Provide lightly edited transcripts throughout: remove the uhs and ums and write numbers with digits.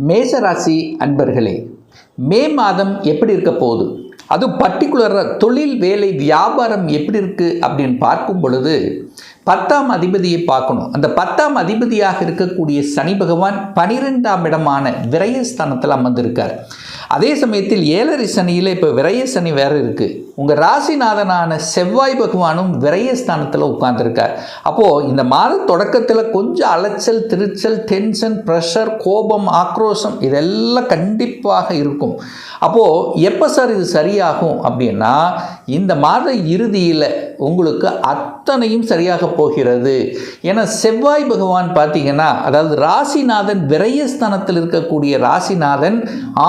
மேசராசி அன்பர்களே, மே மாதம் எப்படி இருக்க போகுது? அது பர்டிகுலராக தொழில், வேலை, வியாபாரம் எப்படி இருக்குது அப்படின்னு பார்க்கும் பொழுது 10ஆம் அதிபதியை பார்க்கணும். அந்த 10ஆம் அதிபதியாக இருக்கக்கூடிய சனி பகவான் 12ஆம் இடமான விரயஸ்தானத்தில் அமர்ந்திருக்கார். அதே சமயத்தில் 7.5 சனியில் இப்போ விரய சனி வேறு இருக்குது. உங்கள் ராசிநாதனான செவ்வாய் பகவானும் விரயஸ்தானத்தில் உட்கார்ந்துருக்கார். அப்போது இந்த மாத தொடக்கத்தில் கொஞ்சம் அலைச்சல், திருச்சல், டென்ஷன், ப்ரெஷர், கோபம், ஆக்ரோஷம் இதெல்லாம் கண்டிப்பாக இருக்கும். அப்போது எப்போ சார் இது சரியாகும் அப்படின்னா, இந்த மாத இறுதியில் உங்களுக்கு அத்தனையும் சரியாக போகிறது. ஏன்னா செவ்வாய் பகவான் பார்த்தீங்கன்னா, அதாவது ராசிநாதன் விரயஸ்தானத்தில் இருக்கக்கூடிய ராசிநாதன்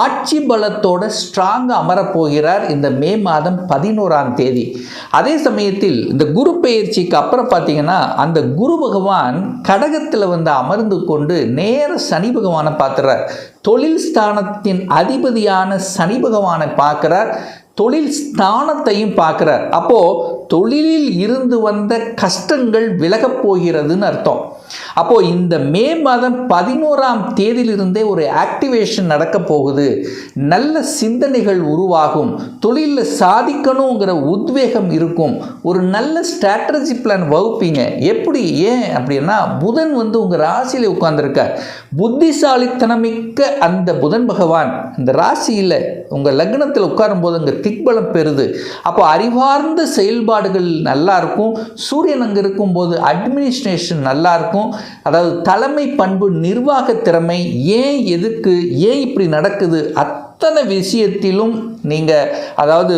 ஆட்சி பலத்தோட ஸ்ட்ராங்காக அமரப்போகிறார் இந்த மே மாதம் 11ஆம் தேதி. அதே சமயத்தில் இந்த குரு பெயர்ச்சிக்கு அப்புறம் பார்த்தீங்கன்னா, அந்த குரு பகவான் கடகத்தில் வந்து அமர்ந்து கொண்டு நேர சனி பகவானை பார்த்துறார். தொழில் ஸ்தானத்தின் அதிபதியான சனி பகவானை பார்க்கிறார், தொழில் ஸ்தானத்தையும் பார்க்கிறார். அப்போது தொழிலில் இருந்து வந்த கஷ்டங்கள் விலகப் போகிறதுன்னு அர்த்தம். அப்போது இந்த மே மாதம் 11ஆம் தேதியிலிருந்தே ஒரு ஆக்டிவேஷன் நடக்க போகுது. நல்ல சிந்தனைகள் உருவாகும், தொழிலில் சாதிக்கணுங்கிற உத்வேகம் இருக்கும், ஒரு நல்ல ஸ்ட்ராட்டஜி பிளான் வகுப்பீங்க. எப்படி, ஏன் அப்படின்னா புதன் வந்து உங்கள் ராசியில் உட்கார்ந்துருக்கார். புத்திசாலித்தனமிக்க அந்த புதன் பகவான் இந்த ராசியில் உங்கள் லக்னத்தில் உட்காரும்போது அங்கே திக்பலம் பெறுது. அப்போ அறிவார்ந்த செயல்பாடுகள் நல்லா இருக்கும். சூரியன் அங்கே இருக்கும்போது அட்மினிஸ்ட்ரேஷன் நல்லா இருக்கும். அதாவது தலைமை பண்பு, நிர்வாக திறமை, ஏன், எதுக்கு, ஏன் இப்படி நடக்குது, அத்தனை விஷயத்திலும் நீங்கள் அதாவது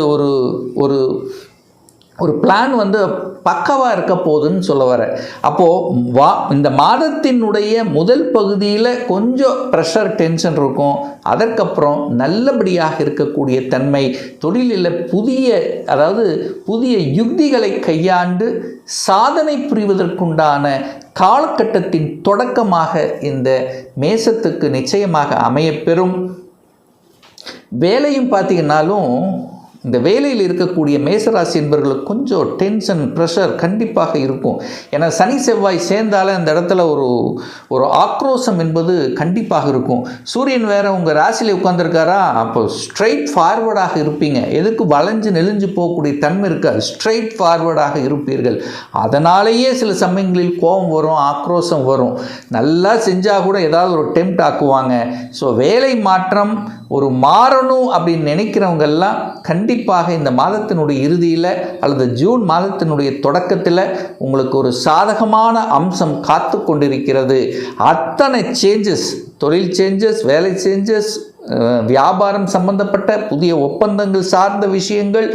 ஒரு பிளான் வந்து பக்கவாக இருக்க போகுதுன்னு சொல்ல வர. அப்போது இந்த மாதத்தினுடைய முதல் பகுதியில் கொஞ்சம் ப்ரெஷர், டென்ஷன் இருக்கும். அதற்கப்புறம் நல்லபடியாக இருக்கக்கூடிய தன்மை, தொழிலில் புதிய யுக்திகளை கையாண்டு சாதனை புரிவதற்குண்டான காலகட்டத்தின் தொடக்கமாக இந்த மேசத்துக்கு நிச்சயமாக அமையப்பெறும். வேலையும் பார்த்தீங்கன்னாலும் இந்த வேலையில் இருக்கக்கூடிய மேசராசி என்பவர்களுக்கு கொஞ்சம் டென்ஷன், ப்ரெஷர் கண்டிப்பாக இருக்கும். ஏன்னா சனி செவ்வாய் சேர்ந்தால இந்த இடத்துல ஒரு ஆக்ரோஷம் என்பது கண்டிப்பாக இருக்கும். சூரியன் வேற உங்கள் ராசியில் உட்கார்ந்துருக்காரா, அப்போ ஸ்ட்ரைட் ஃபார்வர்டாக இருப்பீங்க. எதுக்கு வளைஞ்சு நெளிஞ்சு போகக்கூடிய தன்மை இருக்காது, ஸ்ட்ரைட் ஃபார்வர்டாக இருப்பீர்கள். அதனாலேயே சில சமயங்களில் கோபம் வரும், ஆக்ரோஷம் வரும். நல்லா செஞ்சால் கூட ஏதாவது ஒரு டெம்ப்ட் ஆக்குவாங்க. ஸோ வேலை மாற்றம் ஒரு மாறணும் அப்படின்னு நினைக்கிறவங்கெல்லாம் கண்டிப்பாக இந்த மாதத்தினுடைய இறுதியில் அல்லது ஜூன் மாதத்தினுடைய தொடக்கத்தில் உங்களுக்கு ஒரு சாதகமான அம்சம் காத்து கொண்டிருக்கிறது. அத்தனை சேஞ்சஸ், தொழில் சேஞ்சஸ், வேலை சேஞ்சஸ், வியாபாரம் சம்பந்தப்பட்ட புதிய ஒப்பந்தங்கள் சார்ந்த விஷயங்கள்,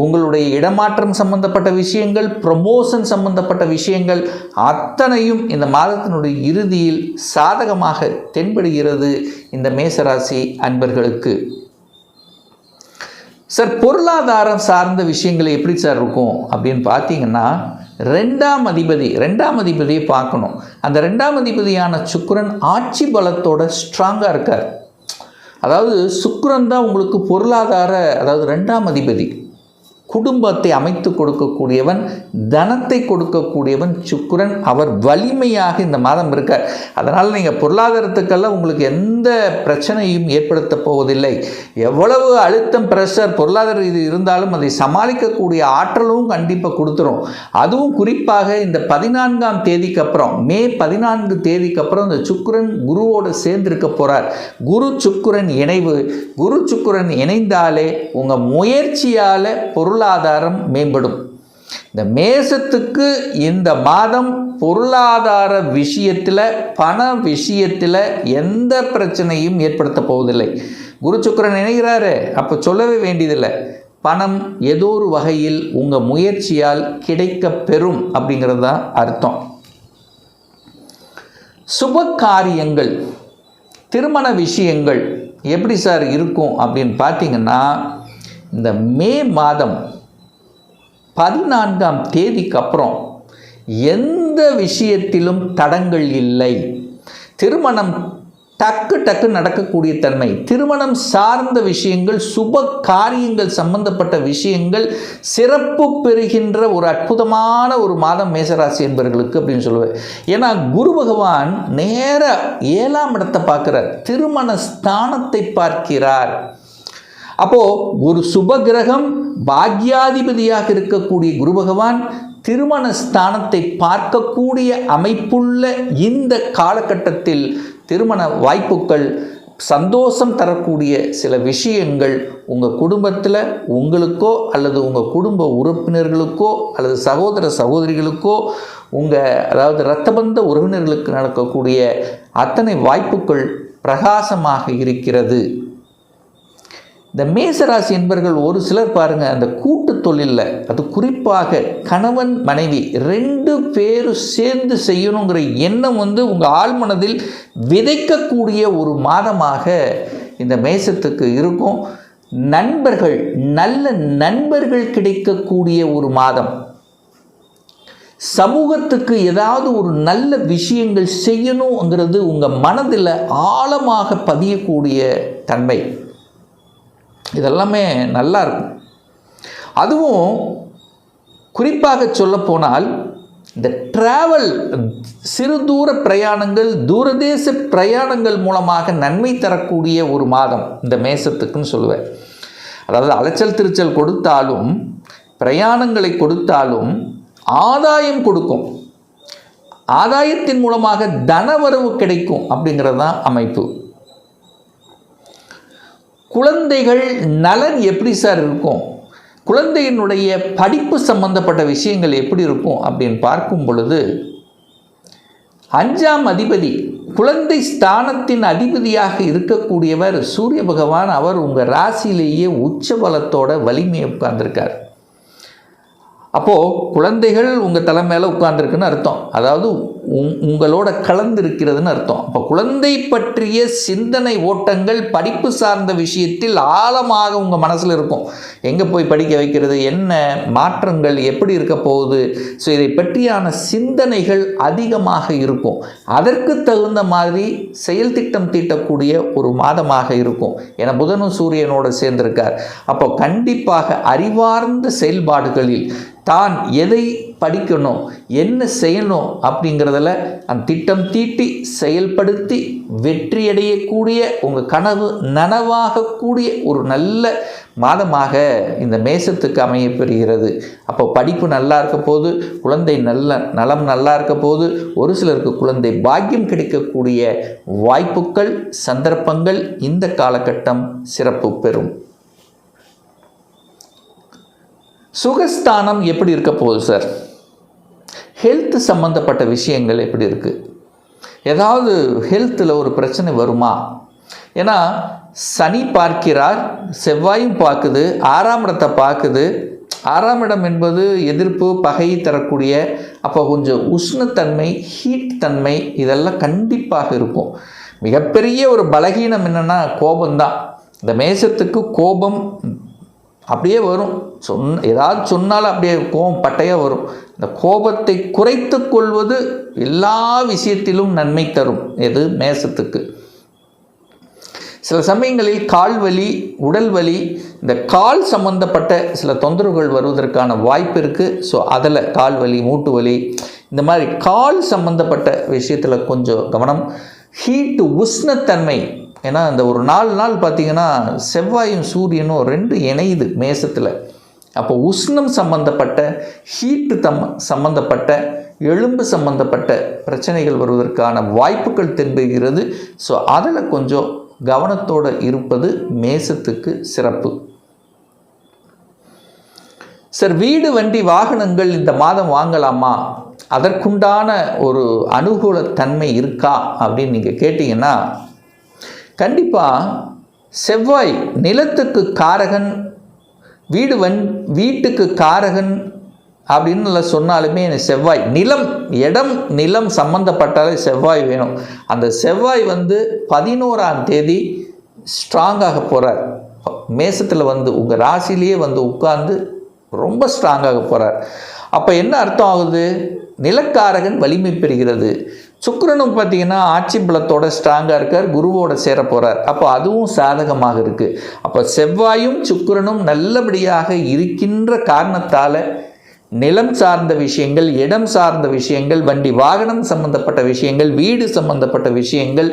உங்களுடைய இடமாற்றம் சம்பந்தப்பட்ட விஷயங்கள், ப்ரமோஷன் சம்பந்தப்பட்ட விஷயங்கள் அத்தனையும் இந்த மாதத்தினுடைய இறுதியில் சாதகமாக தென்படுகிறது இந்த மேசராசி அன்பர்களுக்கு. சார் பொருளாதாரம் சார்ந்த விஷயங்கள் எப்படி சார் இருக்கும் அப்படின்னு பார்த்தீங்கன்னா, 2ஆம் அதிபதியை பார்க்கணும். அந்த 2ஆம் அதிபதியான சுக்கிரன் ஆட்சி பலத்தோட ஸ்ட்ராங்காக இருக்கார். அதாவது சுக்கிரன் தான் உங்களுக்கு பொருளாதார, அதாவது 2ஆம் அதிபதி, குடும்பத்தை அமைத்து கொடுக்கக்கூடியவன், தனத்தை கொடுக்கக்கூடியவன் சுக்கிரன். அவர் வலிமையாக இந்த மாதம் இருக்கார். அதனால் நீங்கள் பொருளாதாரத்துக்கெல்லாம் உங்களுக்கு எந்த பிரச்சனையும் ஏற்படுத்த போவதில்லை. எவ்வளவு அழுத்தம், ப்ரெஷர், பொருளாதார இது இருந்தாலும் அதை சமாளிக்கக்கூடிய ஆற்றலும் கண்டிப்பாக கொடுத்துரும். அதுவும் குறிப்பாக இந்த 14ஆம் தேதிக்கு அப்புறம், மே 14 தேதிக்கு அப்புறம் இந்த சுக்கிரன் குருவோடு சேர்ந்திருக்க போகிறார். குரு சுக்கிரன் இணைவு, குரு சுக்கிரன் இணைந்தாலே உங்கள் முயற்சியால் பொருளாதாரம் மேம்படும். இந்த மேசத்துக்கு இந்த மாதம் பொருளாதார விஷயத்தில், பண விஷயத்தில் எந்த பிரச்சனையும் ஏற்படுத்த போவதில்லை. குரு சுக்கிரன் இணைகிறாரு, அப்போ சொல்லவே வேண்டியதில்லை. பணம் ஏதோ ஒரு வகையில் உங்கள் முயற்சியால் கிடைக்க பெறும் அப்படிங்கிறது தான் அர்த்தம். சுப காரியங்கள், திருமண விஷயங்கள் எப்படி சார் இருக்கும் அப்படின்னு பார்த்தீங்கன்னா, இந்த மே மாதம் 14ஆம் தேதிக்கு அப்புறம் எந்த விஷயத்திலும் தடங்கள் இல்லை. திருமணம் டக்கு நடக்கக்கூடிய தன்மை, திருமணம் சார்ந்த விஷயங்கள், சுப காரியங்கள் சம்பந்தப்பட்ட விஷயங்கள் சிறப்பு பெறுகின்ற ஒரு அற்புதமான ஒரு மாதம் மேசராசி என்பவர்களுக்கு அப்படின்னு சொல்லுவேன். ஏன்னா குரு பகவான் நேர 7ஆம் இடத்தை பார்க்கிறார், திருமண ஸ்தானத்தை பார்க்கிறார். அப்போ ஒரு சுப கிரகம் பாக்யாதிபதியாக இருக்கக்கூடிய குரு பகவான் திருமண ஸ்தானத்தை பார்க்கக்கூடிய அமைப்புள்ள இந்த காலகட்டத்தில் திருமண வாய்ப்புகள், சந்தோஷம் தரக்கூடிய சில விஷயங்கள் உங்கள் குடும்பத்தில் உங்களுக்கோ அல்லது உங்கள் குடும்ப உறுப்பினர்களுக்கோ அல்லது சகோதர சகோதரிகளுக்கோ அதாவது இரத்தபந்த உறவினர்களுக்கு நடக்கக்கூடிய அத்தனை வாய்ப்புகள் பிரகாசமாக இருக்கிறது. இந்த மேசராசி என்பவர்கள் ஒரு சிலர் பாருங்கள், அந்த கூட்டு தொழிலில், அது குறிப்பாக கணவன் மனைவி 2 பேரும் சேர்ந்து செய்யணுங்கிற எண்ணம் உங்கள் ஆழ்மனதில் விதைக்கக்கூடிய ஒரு மாதமாக இந்த மேசத்துக்கு இருக்கும். நண்பர்கள், நல்ல நண்பர்கள் கிடைக்கக்கூடிய ஒரு மாதம். சமூகத்துக்கு ஏதாவது ஒரு நல்ல விஷயங்கள் செய்யணுங்கிறது உங்கள் மனதில் ஆழமாக பதியக்கூடிய தன்மை, இதெல்லாமே நல்லா இருக்கும். அதுவும் குறிப்பாக சொல்லப்போனால் இந்த டிராவல், சிறு தூர பிரயாணங்கள், தூரதேச பிரயாணங்கள் மூலமாக நன்மை தரக்கூடிய ஒரு மாதம் இந்த மேசத்துக்குன்னு சொல்லுவேன். அதாவது அலைச்சல் திருச்சல் கொடுத்தாலும், பிரயாணங்களை கொடுத்தாலும் ஆதாயம் கொடுக்கும், ஆதாயத்தின் மூலமாக தனவரவு கிடைக்கும் அப்படிங்கிறது தான் அமைப்பு. குழந்தைகள் நலன் எப்படி சார் இருக்கும், குழந்தையினுடைய படிப்பு சம்பந்தப்பட்ட விஷயங்கள் எப்படி இருக்கும் அப்படின்னு பார்க்கும் பொழுது, 5ஆம் அதிபதி குழந்தை ஸ்தானத்தின் அதிபதியாக இருக்கக்கூடியவர் சூரிய பகவான். அவர் உங்கள் ராசியிலேயே உச்ச பலத்தோட வலிமையை உட்கார்ந்துருக்கார். அப்போது குழந்தைகள் உங்கள் தலை மேலே உட்கார்ந்துருக்குன்னு அர்த்தம், அதாவது உங்களோட கலந்திருக்கிறதுன்னு அர்த்தம். அப்போ குழந்தை பற்றிய சிந்தனை ஓட்டங்கள் படிப்பு சார்ந்த விஷயத்தில் ஆழமாக உங்கள் மனசில் இருக்கும். எங்கே போய் படிக்க வைக்கிறது, என்ன மாற்றங்கள் எப்படி இருக்க போகுது, ஸோ இதை பற்றியான சிந்தனைகள் அதிகமாக இருக்கும். அதற்கு தகுந்த மாதிரி செயல் திட்டம் தீட்டக்கூடிய ஒரு மாதமாக இருக்கும். ஏன்னா புதனும் சூரியனோடு சேர்ந்திருக்கார். அப்போ கண்டிப்பாக அறிவார்ந்த செயல்பாடுகளில் தான் எதை படிக்கணும், என்ன செய்யணும் அப்படிங்கிறதில் அந்த திட்டம் தீட்டி செயல்படுத்தி வெற்றியடையக்கூடிய, உங்கள் கனவு நனவாகக்கூடிய ஒரு நல்ல மாதமாக இந்த மேசத்துக்கு அமையப்பெறுகிறது. அப்போ படிப்பு நல்லா இருக்க போது, குழந்தை நலம் நல்லா இருக்க போது, ஒரு சிலருக்கு குழந்தை பாக்கியம் கிடைக்கக்கூடிய வாய்ப்புகள், சந்தர்ப்பங்கள் இந்த காலகட்டம் சிறப்பு பெறும். சுகஸ்தானம் எப்படி இருக்க போகுது சார், ஹெல்த் சம்மந்தப்பட்ட விஷயங்கள் எப்படி இருக்குது, ஏதாவது ஹெல்த்தில் ஒரு பிரச்சனை வருமா? ஏன்னா சனி பார்க்கிறார், செவ்வாயும் பார்க்குது, 6ஆம் இடத்தை பார்க்குது. 6ஆம் இடம் என்பது எதிர்ப்பு, பகை தரக்கூடிய, அப்போ கொஞ்சம் உஷ்ணத்தன்மை, ஹீட் தன்மை இதெல்லாம் கண்டிப்பாக இருக்கும். மிகப்பெரிய ஒரு பலகீனம் என்னென்னா கோபம்தான். இந்த மேசத்துக்கு கோபம் அப்படியே வரும், ஏதாவது சொன்னாலும் அப்படியே கோபம் பட்டையாக வரும். இந்த கோபத்தை குறைத்து கொள்வது எல்லா விஷயத்திலும் நன்மை தரும். எது மேசத்துக்கு சில சமயங்களில் கால் வலி, உடல் வலி, இந்த கால் சம்பந்தப்பட்ட சில தொந்தரவுகள் வருவதற்கான வாய்ப்பு இருக்குது. ஸோ அதில் கால் வலி, மூட்டு வலி, இந்த மாதிரி கால் சம்பந்தப்பட்ட விஷயத்தில் கொஞ்சம் கவனம். ஹீட்டு, உஷ்ணத்தன்மை, ஏன்னா இந்த ஒரு 4 நாள் பார்த்திங்கன்னா செவ்வாயும் சூரியனும் 2 இணையுது மேசத்தில். அப்போ உஷ்ணம் சம்பந்தப்பட்ட, ஹீட்டு சம்பந்தப்பட்ட, எலும்பு சம்பந்தப்பட்ட பிரச்சனைகள் வருவதற்கான வாய்ப்புகள் தென்படுகிறது. ஸோ அதில் கொஞ்சம் கவனத்தோடு இருப்பது மேசத்துக்கு சிறப்பு. சார் வீடு, வண்டி, வாகனங்கள் இந்த மாதம் வாங்கலாமா, அதற்குண்டான ஒரு அனுகூல தன்மை இருக்கா அப்படின்னு நீங்கள் கேட்டிங்கன்னா, கண்டிப்பாக செவ்வாய் நிலத்துக்கு காரகன், வீட்டுக்கு காரகன் அப்படின்னு சொன்னாலுமே செவ்வாய், நிலம், இடம், நிலம் சம்பந்தப்பட்டாலே செவ்வாய் வேணும். அந்த செவ்வாய் 11ஆம் தேதி ஸ்ட்ராங்காக போகிறார் மேசத்தில், உங்கள் ராசிலேயே உட்கார்ந்து ரொம்ப ஸ்ட்ராங்காக போகிறார். அப்போ என்ன அர்த்தம் ஆகுது, நிலக்காரகன் வலிமை பெறுகிறது, சுக்கிரனும் பார்த்தீங்கன்னா ஆட்சி பலத்தோட ஸ்ட்ராங்காக இருக்கார், குருவோட சேர போகிறார். அப்போ அதுவும் சாதகமாக இருக்குது. அப்போ செவ்வாயும் சுக்கிரனும் நல்லபடியாக இருக்கின்ற காரணத்தால் நிலம் சார்ந்த விஷயங்கள், இடம் சார்ந்த விஷயங்கள், வண்டி வாகனம் சம்பந்தப்பட்ட விஷயங்கள், வீடு சம்பந்தப்பட்ட விஷயங்கள்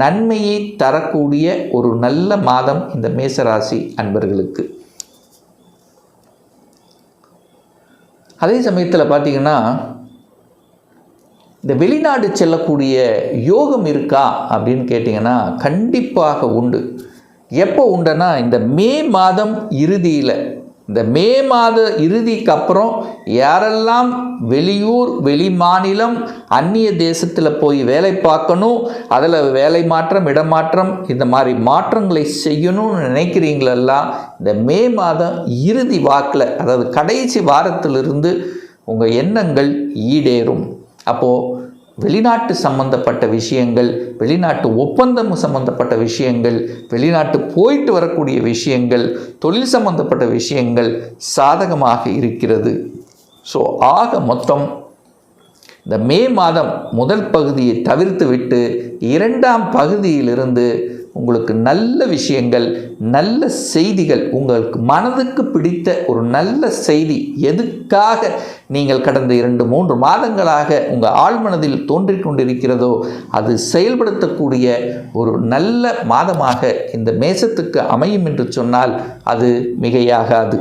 நன்மையை தரக்கூடிய ஒரு நல்ல மாதம் இந்த மேசராசி அன்பர்களுக்கு. அதே சமயத்தில் பார்த்தீங்கன்னா இந்த வெளிநாடு செல்லக்கூடிய யோகம் இருக்கா அப்படின்னு கேட்டிங்கன்னா கண்டிப்பாக உண்டு. எப்போ உண்டுன்னா இந்த மே மாதம் இறுதியில், இந்த மே மாத இறுதிக்கு அப்புறம் யாரெல்லாம் வெளியூர், வெளி மாநிலம், அந்நிய தேசத்தில் போய் வேலை பார்க்கணும், அதில் வேலை மாற்றம், இடமாற்றம், இந்த மாதிரி மாற்றங்களை செய்யணும்னு நினைக்கிறீங்களெல்லாம் இந்த மே மாதம் இறுதி வாக்கில், அதாவது கடைசி வாரத்திலிருந்து உங்கள் எண்ணங்கள் ஈடேறும். அப்போது வெளிநாட்டு சம்பந்தப்பட்ட விஷயங்கள், வெளிநாட்டு ஒப்பந்தம் சம்பந்தப்பட்ட விஷயங்கள், வெளிநாட்டு போயிட்டு வரக்கூடிய விஷயங்கள், தொழில் சம்பந்தப்பட்ட விஷயங்கள் சாதகமாக இருக்கிறது. ஸோ ஆக மொத்தம் இந்த மே மாதம் முதல் பகுதியை தவிர்த்து விட்டு இரண்டாம் பகுதியிலிருந்து உங்களுக்கு நல்ல விஷயங்கள், நல்ல செய்திகள், உங்களுக்கு மனதுக்கு பிடித்த ஒரு நல்ல செய்தி, எதுக்காக நீங்கள் கடந்த 2-3 மாதங்களாக உங்கள் ஆழ்மனதில் தோன்றிக் கொண்டிருக்கிறதோ அது செயல்படுத்தக்கூடிய ஒரு நல்ல மாதமாக இந்த மேசத்துக்கு அமையும் என்று சொன்னால் அது மிகையாகாது.